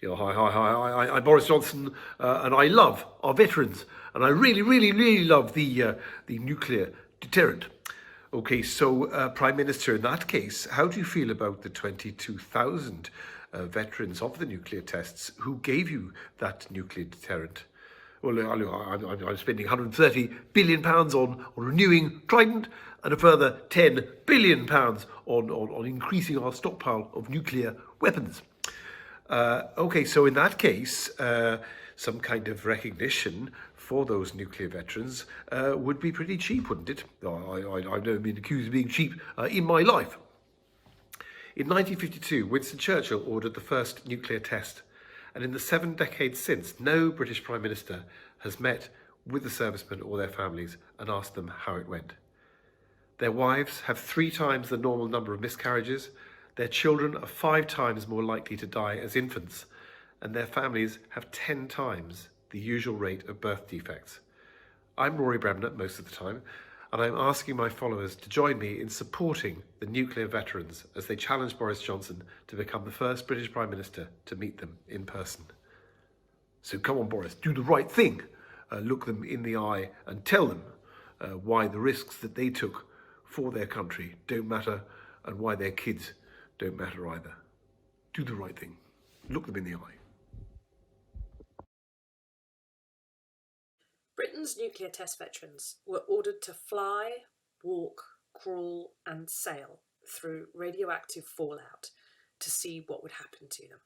I'm Boris Johnson, and I love our veterans, and I really love the nuclear deterrent. Okay, so Prime Minister, in that case, how do you feel about the 22,000 veterans of the nuclear tests who gave you that nuclear deterrent? Well, I'm spending £130 billion on renewing Trident and a further £10 billion on increasing our stockpile of nuclear weapons. Okay, so in that case, some kind of recognition for those nuclear veterans would be pretty cheap, wouldn't it? I've never been accused of being cheap in my life. In 1952, Winston Churchill ordered the first nuclear test, and in the 7 decades since, no British Prime Minister has met with the servicemen or their families and asked them how it went. Their wives have 3 times the normal number of miscarriages, their children are 5 times more likely to die as infants, and their families have 10 times the usual rate of birth defects. I'm Rory Bremner most of the time, and I'm asking my followers to join me in supporting the nuclear veterans as they challenge Boris Johnson to become the first British Prime Minister to meet them in person. So come on, Boris, do the right thing. Look them in the eye and tell them why the risks that they took for their country don't matter and why their kids don't matter either. Do the right thing. Look them in the eye. Britain's nuclear test veterans were ordered to fly, walk, crawl and sail through radioactive fallout to see what would happen to them.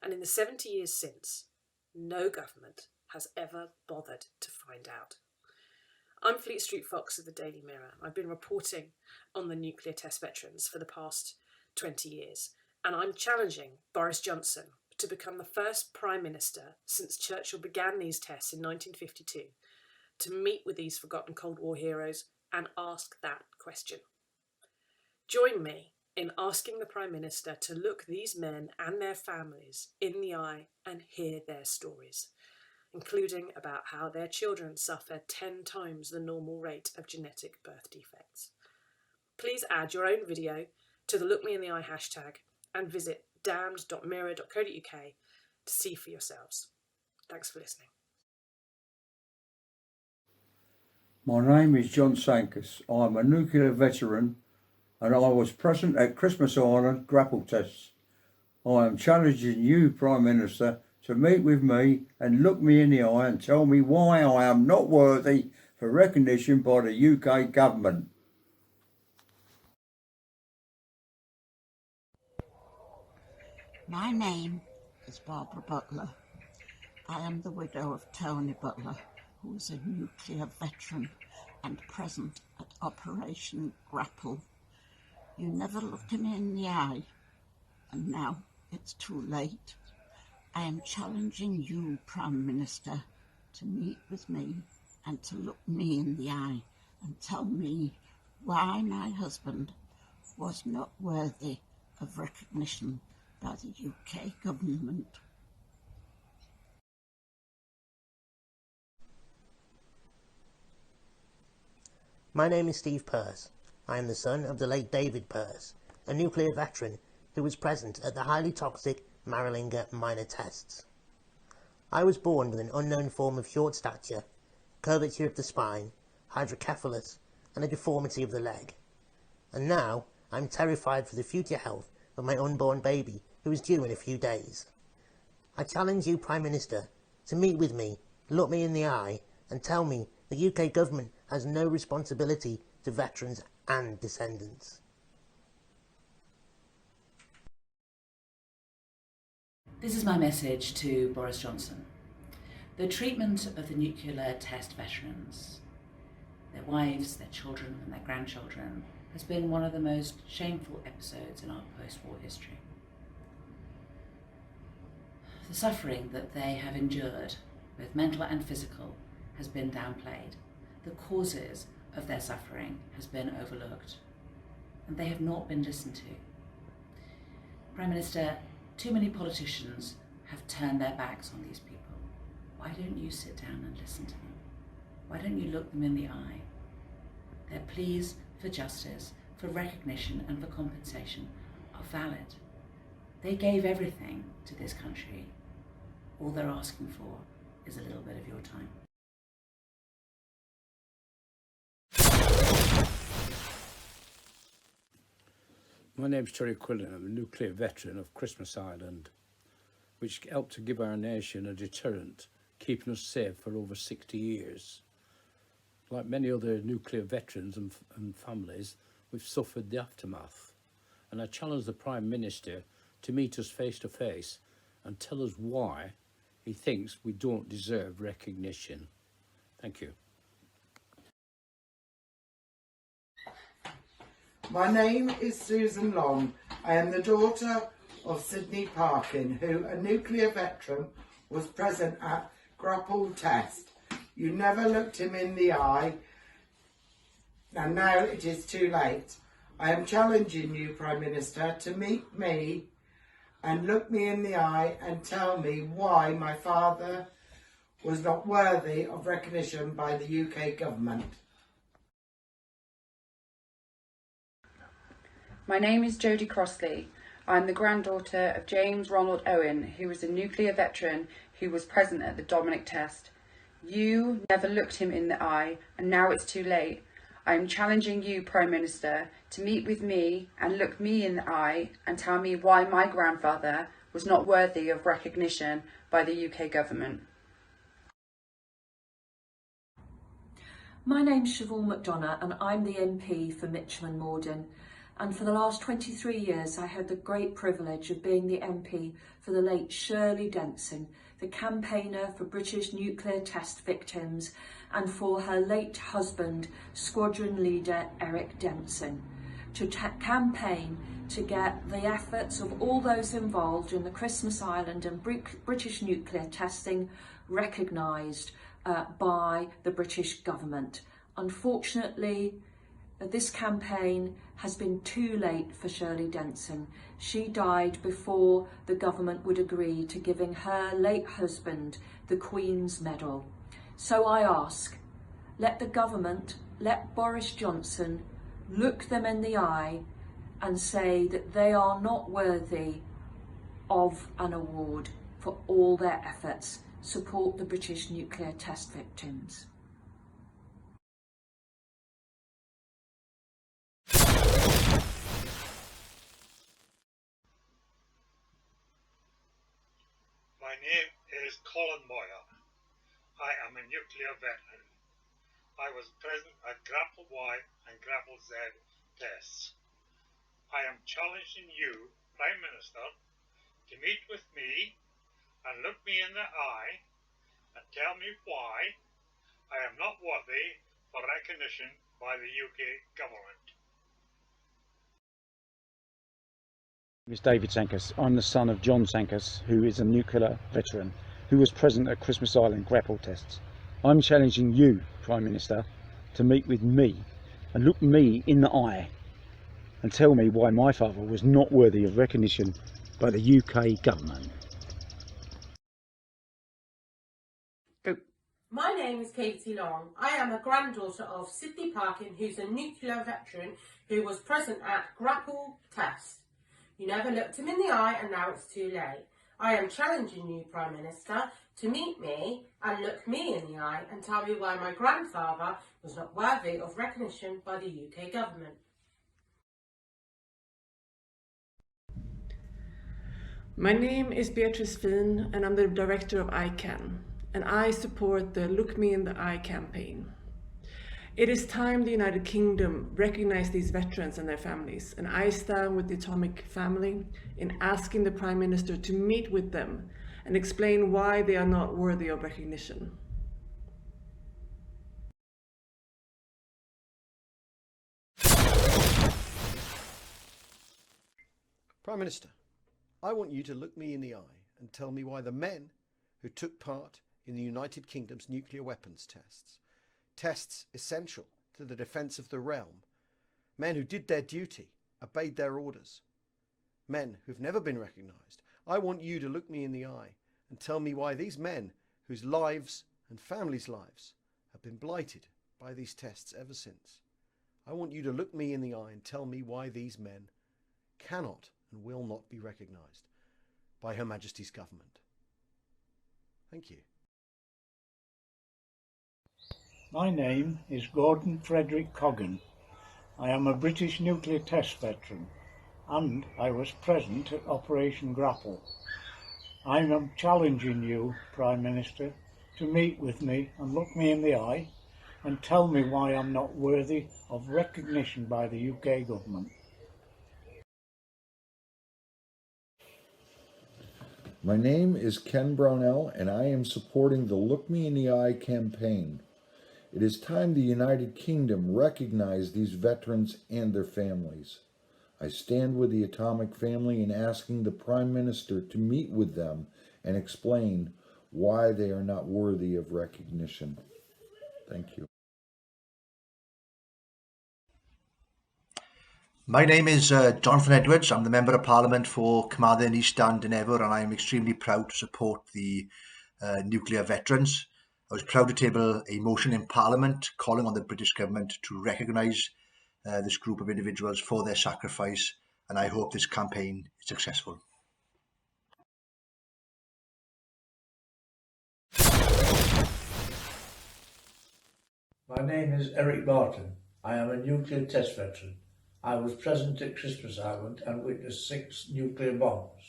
And in the 70 years since, no government has ever bothered to find out. I'm Fleet Street Fox of the Daily Mirror. I've been reporting on the nuclear test veterans for the past 20 years, and I'm challenging Boris Johnson to become the first Prime Minister since Churchill began these tests in 1952 to meet with these forgotten Cold War heroes and ask that question. Join me in asking the Prime Minister to look these men and their families in the eye and hear their stories, including about how their children suffer 10 times the normal rate of genetic birth defects. Please add your own video to the Look Me in the Eye hashtag and visit damned.mirror.co.uk to see for yourselves. Thanks for listening. My name is John Sankus. I'm a nuclear veteran and I was present at Christmas Island grapple tests. I am challenging you, Prime Minister, to meet with me and look me in the eye and tell me why I am not worthy for recognition by the UK government. My name is Barbara Butler. I am the widow of Tony Butler, who was a nuclear veteran and present at Operation Grapple. You never looked me in the eye, and now it's too late. I am challenging you, Prime Minister, to meet with me and to look me in the eye and tell me why my husband was not worthy of recognition by the UK government. My name is Steve Pearce. I am the son of the late David Pearce, a nuclear veteran who was present at the highly toxic Maralinger minor tests. I was born with an unknown form of short stature, curvature of the spine, hydrocephalus, and a deformity of the leg. And now I'm terrified for the future health of my unborn baby who is due in a few days. I challenge you, Prime Minister, to meet with me, look me in the eye, and tell me the UK government has no responsibility to veterans and descendants. This is my message to Boris Johnson. The treatment of the nuclear test veterans, their wives, their children and their grandchildren, has been one of the most shameful episodes in our post-war history. The suffering that they have endured, both mental and physical, has been downplayed. The causes of their suffering has been overlooked, and they have not been listened to. Prime Minister, too many politicians have turned their backs on these people. Why don't you sit down and listen to them? Why don't you look them in the eye? Their pleas for justice, for recognition and for compensation are valid. They gave everything to this country. All they're asking for is a little bit of your time. My name's Terry Quillen. I'm a nuclear veteran of Christmas Island, which helped to give our nation a deterrent, keeping us safe for over 60 years. Like many other nuclear veterans and families, we've suffered the aftermath. And I challenge the Prime Minister to meet us face to face and tell us why he thinks we don't deserve recognition. Thank you. My name is Susan Long. I am the daughter of Sydney Parkin, who, a nuclear veteran, was present at Grapple Test. You never looked him in the eye, and now it is too late. I am challenging you, Prime Minister, to meet me and look me in the eye and tell me why my father was not worthy of recognition by the UK government. My name is Jodie Crossley. I'm the granddaughter of James Ronald Owen, who was a nuclear veteran who was present at the Dominic test. You never looked him in the eye, and now it's too late. I am challenging you, Prime Minister, to meet with me and look me in the eye and tell me why my grandfather was not worthy of recognition by the UK government. My name's Siobhan McDonough and I'm the MP for Mitcham and Morden. And for the last 23 years, I had the great privilege of being the MP for the late Shirley Denson, the campaigner for British nuclear test victims, and for her late husband, Squadron Leader Eric Denson, to campaign to get the efforts of all those involved in the Christmas Island and British nuclear testing recognised by the British government. Unfortunately, this campaign has been too late for Shirley Denson. She died before the government would agree to giving her late husband the Queen's Medal. So I ask, let the government, let Boris Johnson look them in the eye and say that they are not worthy of an award for all their efforts. Support the British nuclear test victims. My name is Colin Moyer. I am a nuclear veteran. I was present at Grapple Y and Grapple Z tests. I am challenging you, Prime Minister, to meet with me and look me in the eye and tell me why I am not worthy for recognition by the UK government. My name is David Sankus. I'm the son of John Sankus, who is a nuclear veteran who was present at Christmas Island grapple tests. I'm challenging you, Prime Minister, to meet with me and look me in the eye and tell me why my father was not worthy of recognition by the UK government. My name is Katie Long. I am a granddaughter of Sydney Parkin, who's a nuclear veteran who was present at Grapple Test. You never looked him in the eye and now it's too late. I am challenging you, Prime Minister, to meet me and look me in the eye and tell me why my grandfather was not worthy of recognition by the UK government. My name is Beatrice Fien and I'm the director of ICAN, and I support the Look Me in the Eye campaign. It is time the United Kingdom recognize these veterans and their families, and I stand with the Atomic family in asking the Prime Minister to meet with them and explain why they are not worthy of recognition. Prime Minister, I want you to look me in the eye and tell me why the men who took part in the United Kingdom's nuclear weapons tests essential to the defence of the realm, men who did their duty, obeyed their orders, men who've never been recognised. I want you to look me in the eye and tell me why these men, whose lives and families' lives have been blighted by these tests ever since. I want you to look me in the eye and tell me why these men cannot and will not be recognised by Her Majesty's government. Thank you. My name is Gordon Frederick Coggan. I am a British nuclear test veteran and I was present at Operation Grapple. I am challenging you, Prime Minister, to meet with me and look me in the eye and tell me why I'm not worthy of recognition by the UK government. My name is Ken Brownell and I am supporting the Look Me in the Eye campaign. It is time the United Kingdom recognize these veterans and their families. I stand with the Atomic family in asking the Prime Minister to meet with them and explain why they are not worthy of recognition. Thank you. My name is Jonathan Edwards. I'm the Member of Parliament for Carmarthen, East Stand and Ever, and I am extremely proud to support the nuclear veterans. I was proud to table a motion in Parliament calling on the British government to recognise this group of individuals for their sacrifice, and I hope this campaign is successful. My name is Eric Barton. I am a nuclear test veteran. I was present at Christmas Island and witnessed 6 nuclear bombs.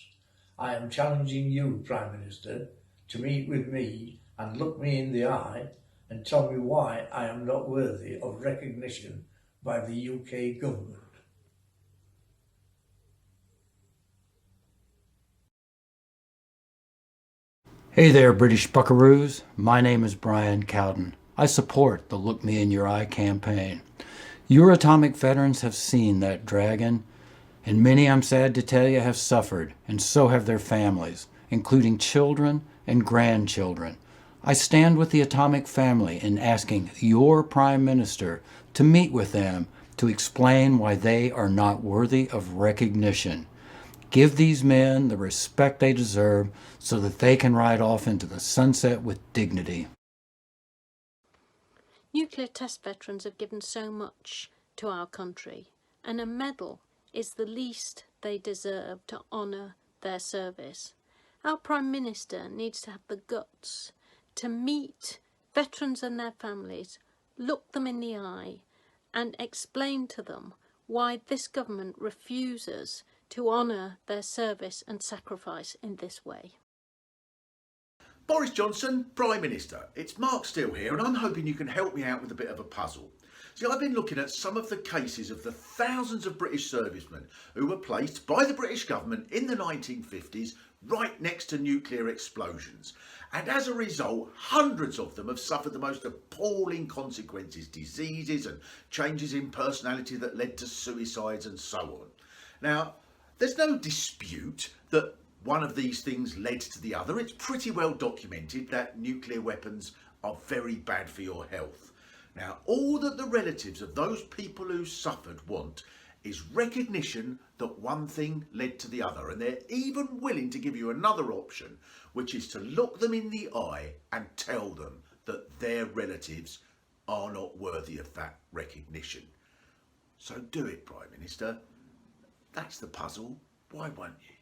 I am challenging you, Prime Minister, to meet with me and look me in the eye and tell me why I am not worthy of recognition by the UK government. Hey there, British buckaroos. My name is Brian Cowden. I support the Look Me in Your Eye campaign. Your atomic veterans have seen that dragon, and many, I'm sad to tell you, have suffered, and so have their families, including children and grandchildren. I stand with the atomic family in asking your Prime Minister to meet with them to explain why they are not worthy of recognition. Give these men the respect they deserve so that they can ride off into the sunset with dignity. Nuclear test veterans have given so much to our country, and a medal is the least they deserve to honour their service. Our Prime Minister needs to have the guts to meet veterans and their families, look them in the eye, and explain to them why this government refuses to honour their service and sacrifice in this way. Boris Johnson, Prime Minister. It's Mark Steele here, and I'm hoping you can help me out with a bit of a puzzle. See, I've been looking at some of the cases of the thousands of British servicemen who were placed by the British government in the 1950s right next to nuclear explosions. And as a result, hundreds of them have suffered the most appalling consequences, diseases and changes in personality that led to suicides and so on. Now, there's no dispute that one of these things led to the other. It's pretty well documented that nuclear weapons are very bad for your health. Now, all that the relatives of those people who suffered want is recognition that one thing led to the other, and they're even willing to give you another option, which is to look them in the eye and tell them that their relatives are not worthy of that recognition. So do it, Prime Minister. That's the puzzle. Why won't you?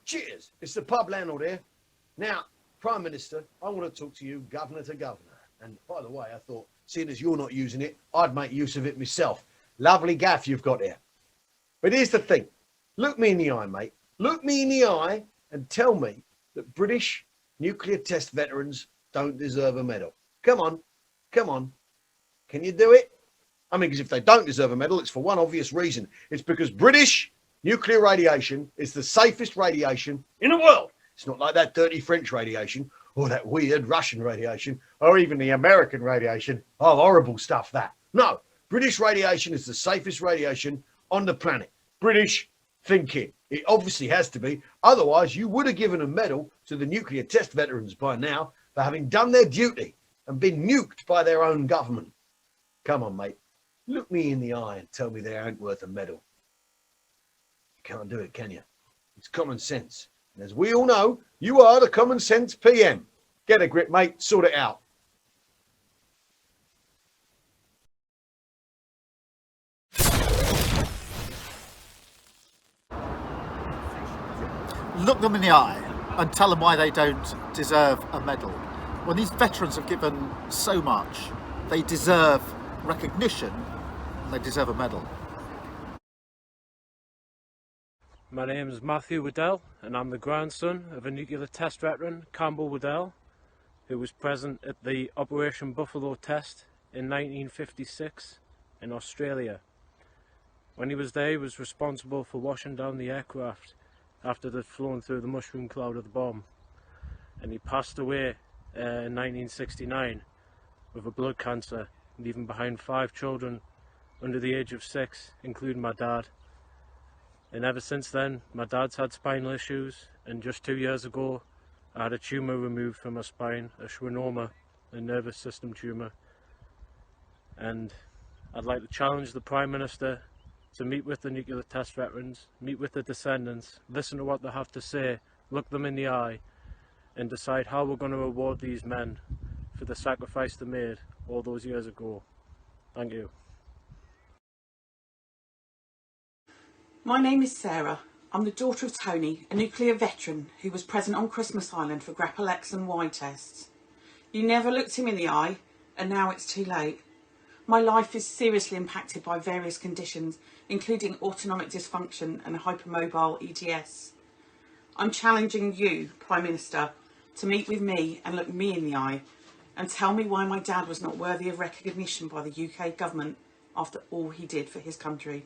Cheers! It's the pub landlord here. Now, Prime Minister, I want to talk to you governor to governor. And by the way, I thought, seeing as you're not using it, I'd make use of it myself. Lovely gaff you've got here. But here's the thing. Look me in the eye, mate. Look me in the eye and tell me that British nuclear test veterans don't deserve a medal. Come on. Come on. Can you do it? I mean, because if they don't deserve a medal, it's for one obvious reason. It's because British nuclear radiation is the safest radiation in the world. It's not like that dirty French radiation or that weird Russian radiation or even the American radiation. Oh, horrible stuff that. No, British radiation is the safest radiation on the planet. British thinking. It obviously has to be. Otherwise, you would have given a medal to the nuclear test veterans by now for having done their duty and been nuked by their own government. Come on, mate. Look me in the eye and tell me they ain't worth a medal. You can't do it, can you? It's common sense. And as we all know, you are the common sense PM. Get a grip, mate. Sort it out. look them in the eye and tell them why they don't deserve a medal. When these veterans have given so much, they deserve recognition and they deserve a medal. My name is Matthew Waddell and I'm the grandson of a nuclear test veteran, Campbell Waddell, who was present at the Operation Buffalo test in 1956 in Australia. When he was there, he was responsible for washing down the aircraft after they'd flown through the mushroom cloud of the bomb. And he passed away in 1969 with a blood cancer, leaving behind 5 children under the age of 6, including my dad. And ever since then, my dad's had spinal issues, and just 2 years ago, I had a tumour removed from my spine, a schwannoma, a nervous system tumour. And I'd like to challenge the Prime Minister to meet with the nuclear test veterans, meet with the descendants, listen to what they have to say, look them in the eye, and decide how we're going to reward these men for the sacrifice they made all those years ago. Thank you. My name is Sarah. I'm the daughter of Tony, a nuclear veteran who was present on Christmas Island for Grapple X and Y tests. You never looked him in the eye, and now it's too late. My life is seriously impacted by various conditions, including autonomic dysfunction and hypermobile ETS. I'm challenging you, Prime Minister, to meet with me and look me in the eye and tell me why my dad was not worthy of recognition by the UK government after all he did for his country.